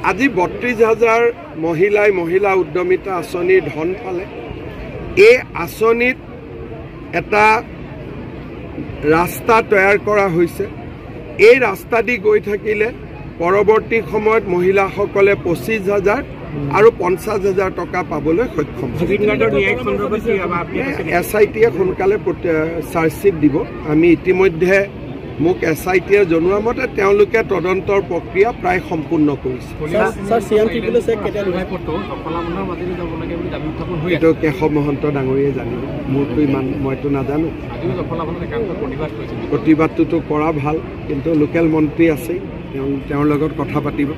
আজি ৩২,০০০ মহিলা উদ্যমিতা আঁচনিৰ ধন পালে। এই আঁচনিত এটা ৰাস্তা তৈয়াৰ কৰা হৈছে। এই ৰাস্তা দি গৈ থাকিলে পৰৱৰ্তী সময়ত মহিলাসকলে ২৫,০০০ আৰু ৫০,০০০ টকা পাবলৈ সক্ষম হ'ব। SIT-য়ে সোনকালে চাৰ্জশ্বিট দিব। আমি ইতিমধ্যে মোক SIT-য়ে জনোৱা মতে তেওঁলোকে তদন্তৰ প্ৰক্ৰিয়া প্ৰায় সম্পূৰ্ণ কৰিছে। এইটো কেশৱ মহন্ত ডাঙৰীয়ে জানিব, মোৰতো ইমান মইতো নাজানো। প্ৰতিবাদটোতো কৰা ভাল, কিন্তু লোকেল মন্ত্ৰী আছে, তেওঁৰ লগত কথা পাতিব।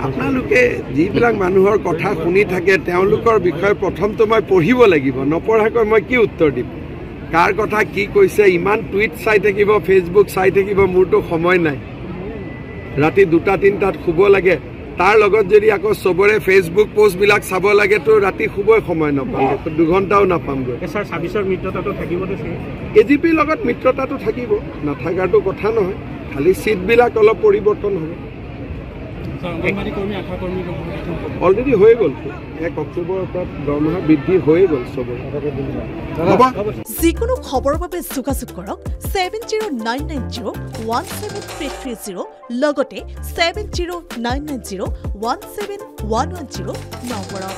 আপোনালোকে যিবিলাক মানুহৰ কথা শুনি থাকে তেওঁলোকৰ বিষয়ে প্ৰথমটো মই পঢ়িব লাগিব। নপঢ়াকৈ মই কি উত্তৰ দিম? কাৰ কথা কি কৈছে? ইমান টুইট চাই থাকিব, ফেচবুক চাই থাকিব, মোৰতো সময় নাই। ৰাতি ২টা-৩টাত শুব লাগে। তাৰ লগত যদি আকৌ চবৰে ফেচবুক পোষ্টবিলাক চাব লাগে তো ৰাতি শুবই সময় নাপাম, ২ ঘণ্টাও নাপামগৈ। AGPৰ লগত মিত্ৰতাটো থাকিব, নাথাকাৰটো কথা নহয়, খালি চিটবিলাক অলপ পৰিৱৰ্তন হ'ব। অলৰেডি হৈ গ'ল, ১ অক্টোবৰৰ পৰা দৰমহা বৃদ্ধি হৈ গ'ল চবৰে। যিকোনো খবৰৰ বাবে যোগাযোগ কৰক 7099017330 লগতে 7099017110 নম্বৰত।